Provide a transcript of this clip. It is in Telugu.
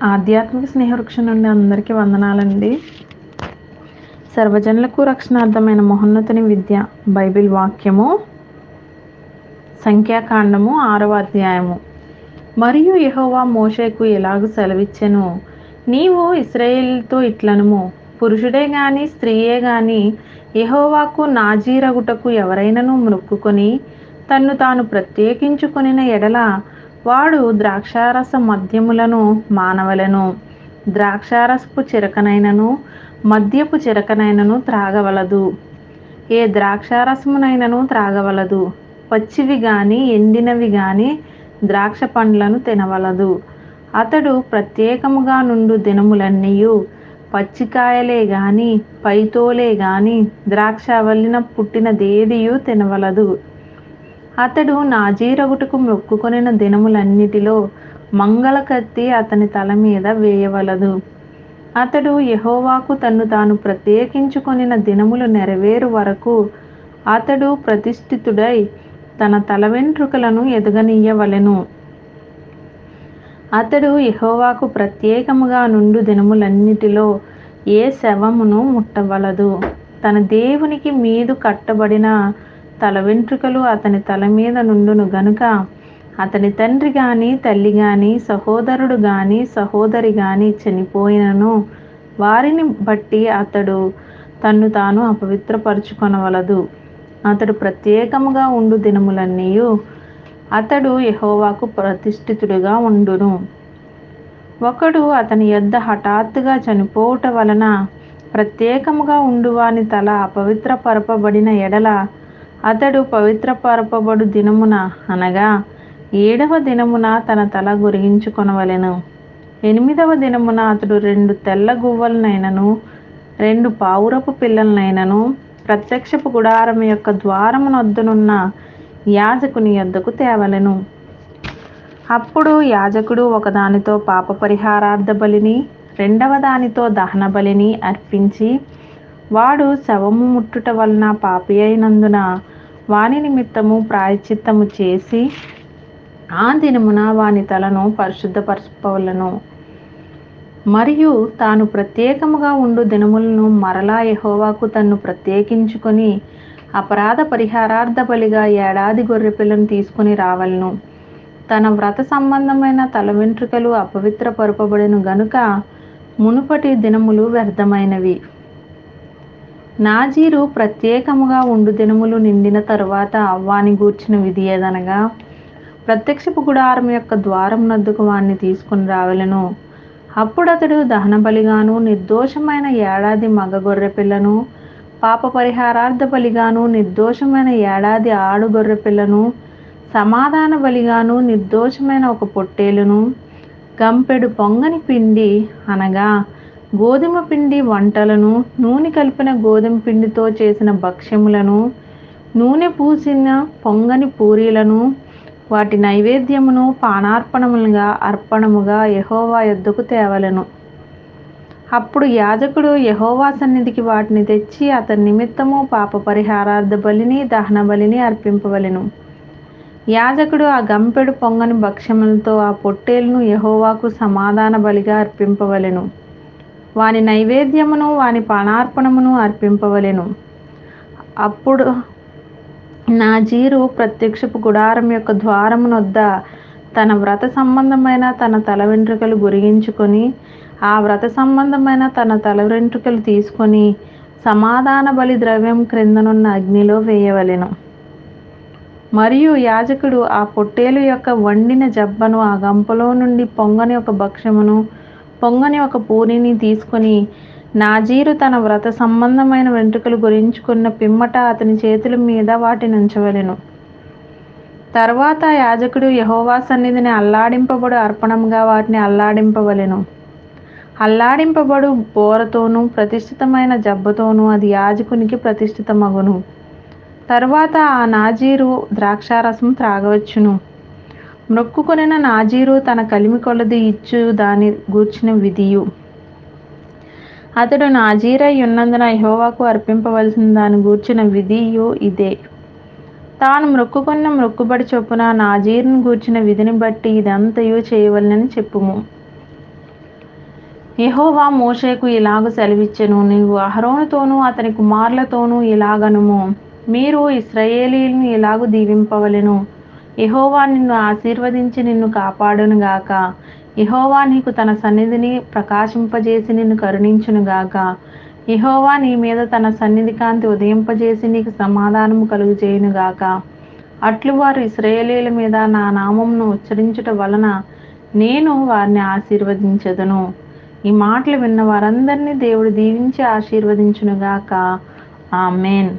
ఆధ్యాత్మిక స్నేహవృక్షం నుండి అందరికీ వందనాలండి. సర్వజనులకు రక్షణార్థమైన మహోన్నతుని విద్య బైబిల్ వాక్యము సంఖ్యాకాండము 6వ అధ్యాయము. మరియు యెహోవా మోషేకు ఎలాగు సెలవిచ్చెను, నీవు ఇశ్రాయేలుతో ఇట్లనుము, పురుషుడే గాని స్త్రీయే గాని యెహోవాకు నాజీరగుటకు ఎవరైనను మొక్కుకొని తన్ను తాను ప్రత్యేకించుకొనిన ఎడల వాడు ద్రాక్షారస మద్యములను మానవలెను. ద్రాక్షారసపు చిరకనైనను మద్యపు చిరకనైనను త్రాగవలదు. ఏ ద్రాక్షారసమునైనను త్రాగవలదు. పచ్చివి గాని ఎండినవి గాని ద్రాక్ష పండ్లను తినవలదు. అతడు ప్రత్యేకముగా నుండు దినములన్నీయు పచ్చికాయలే గాని పైతోలే గాని ద్రాక్షవల్లిన పుట్టినదేదియు తినవలదు. అతడు నాజీరగుటకు మొక్కుకొనిన దినములన్నిటిలో మంగళ కత్తి అతని తల మీద వేయవలదు. అతడు యెహోవాకు తన్ను తాను ప్రత్యేకించుకొనిన దినములు నెరవేరు వరకు అతడు ప్రతిష్ఠితుడై తన తల వెంట్రుకలను ఎదగనీయవలెను. అతడు యెహోవాకు ప్రత్యేకముగా నుండు దినములన్నిటిలో ఏ శవమును ముట్టవలదు. తన దేవునికి మీదు కట్టబడిన తల వెంట్రుకలు అతని తల మీద నుండును గనుక అతని తండ్రి గాని తల్లి గాని సహోదరుడు గాని సహోదరి గాని చనిపోయినను వారిని బట్టి అతడు తన్ను తాను అపవిత్రపరచుకొనవలదు. అతడు ప్రత్యేకముగా ఉండు దినములన్నీయు అతడు యెహోవాకు ప్రతిష్ఠితుడుగా ఉండును. ఒకడు అతని యొద్ద హఠాత్తుగా చనిపోవుట వలన ప్రత్యేకముగా ఉండువాని తల అపవిత్రపరపబడిన ఎడల అతడు పవిత్రపరపబడు దినమున అనగా 7వ దినమున తన తల గొరిగించుకొనవలెను. 8వ దినమున అతడు 2 తెల్ల గువ్వలనైనను 2 పావురపు పిల్లలనైనను ప్రత్యక్షపు గుడారము యొక్క ద్వారమునొద్దనున్న యాజకుని యొద్దకు తేవలెను. అప్పుడు యాజకుడు ఒకదానితో పాప పరిహారార్థ బలిని 2వ దానితో దహన బలిని అర్పించి వాడు శవము ముట్టుట వలన పాపి అయినందున వాని నిమిత్తము ప్రాయశ్చిత్తము చేసి ఆ దినమున వాని తలను పరిశుద్ధపరచవలెను. మరియు తాను ప్రత్యేకముగా ఉండు దినములను మరలా యెహోవాకు తన్ను ప్రత్యేకించుకొని అపరాధ పరిహారార్థ బలిగా ఏడాది గొర్రెపిల్లను తీసుకుని రావలెను. తన వ్రత సంబంధమైన తల వెంట్రుకలు అపవిత్రపరపబడెను గనుక మునుపటి దినములు వ్యర్థమైనవి. నాజీరు ప్రత్యేకముగా ఉండు దినములు నిండిన తరువాత వాని గూర్చిన విధి ఏదనగా ప్రత్యక్షపు గుడారం యొక్క ద్వారమునొద్దకు వాణ్ణి తీసుకుని రావలెను. అప్పుడతడు దహన బలిగాను నిర్దోషమైన ఏడాది మగ గొర్రెపిల్లను, పాప పరిహారార్థ బలిగాను నిర్దోషమైన ఏడాది ఆడు గొర్రెపిల్లను, సమాధాన బలిగాను నిర్దోషమైన ఒక పొట్టేలును, గంపెడు పొంగని పిండి అనగా గోధుమ పిండి వంటలను, నూనె కలిపిన గోధుమ పిండితో చేసిన భక్ష్యములను, నూనె పూసిన పొంగని పూరీలను, వాటి నైవేద్యమును పానార్పణములుగా అర్పణముగా యెహోవా యొద్దకు తేవలెను. అప్పుడు యాజకుడు యెహోవా సన్నిధికి వాటిని తెచ్చి అతని నిమిత్తము పాప పరిహారార్థ బలిని దహన బలిని అర్పింపవలెను. యాజకుడు ఆ గంపెడు పొంగని భక్ష్యములతో ఆ పొట్టేలును యెహోవాకు సమాధాన బలిగా అర్పింపవలెను. వాని నైవేద్యమును వాని పానార్పణమును అర్పింపవలెను. అప్పుడు నాజీరు ప్రత్యక్షపు గుడారం యొక్క ద్వారమునొద్ద తన వ్రత సంబంధమైన తన తల వెంట్రుకలు గొరిగించుకొని ఆ వ్రత సంబంధమైన తన తల వెంట్రుకలు తీసుకొని సమాధాన బలి ద్రవ్యం క్రిందనున్న అగ్నిలో వేయవలెను. మరియు యాజకుడు ఆ పొట్టేలు యొక్క వండిన జబ్బను, ఆ గంపలో నుండి పొంగని ఒక భక్ష్యమును, పొంగని ఒక పూరిని తీసుకొని నాజీరు తన వ్రత సంబంధమైన వెంట్రుకలు గొరించుకున్న పిమ్మట అతని చేతుల మీద వాటిని ఉంచవలెను. తర్వాత యాజకుడు యెహోవా సన్నిధిని అల్లాడింపబడు అర్పణంగా వాటిని అల్లాడింపవలెను. అల్లాడింపబడు బోరతోనూ ప్రతిష్ఠితమైన జబ్బతోనూ అది యాజకునికి ప్రతిష్ఠితమగును. తరువాత ఆ నాజీరు ద్రాక్షారసం త్రాగవచ్చును. మ్రొక్కుకొనిన నాజీరు తన కలిమి కొలది ఇచ్చు దాని గూర్చిన విధియు. అతడు నాజీరై ఉన్నందున యెహోవాకు అర్పింపవలసిన దాని గూర్చిన విధియు ఇదే. తాను మ్రొక్కుకొన్న మ్రొక్కుబడి చొప్పున నాజీరును గూర్చిన విధిని బట్టి ఇదంతయు చేయవలెనని చెప్పుము. యెహోవా మోషేకు ఇలాగు సెలవిచ్చెను, నీవు అహరోనుతోనూ అతని కుమారులతోనూ ఇలాగనుము, మీరు ఇశ్రాయేలీయులను ఇలాగు దీవింపవలెను. యెహోవా నిన్ను ఆశీర్వదించి నిన్ను కాపాడునుగాక. యెహోవా నీకు తన సన్నిధిని ప్రకాశింపజేసి నిన్ను కరుణించునుగాక. యెహోవా నీ మీద తన సన్నిధి కాంతి ఉదయింపజేసి నీకు సమాధానము కలుగజేయునుగాక. అట్లు వారు ఇశ్రాయేలీయుల మీద నా నామమును ఉచ్చరించుట వలన నేను వారిని ఆశీర్వదించెదను. ఈ మాటలు విన్న వారందరినీ దేవుడు దీవించి ఆశీర్వదించునుగాక. ఆమేన్.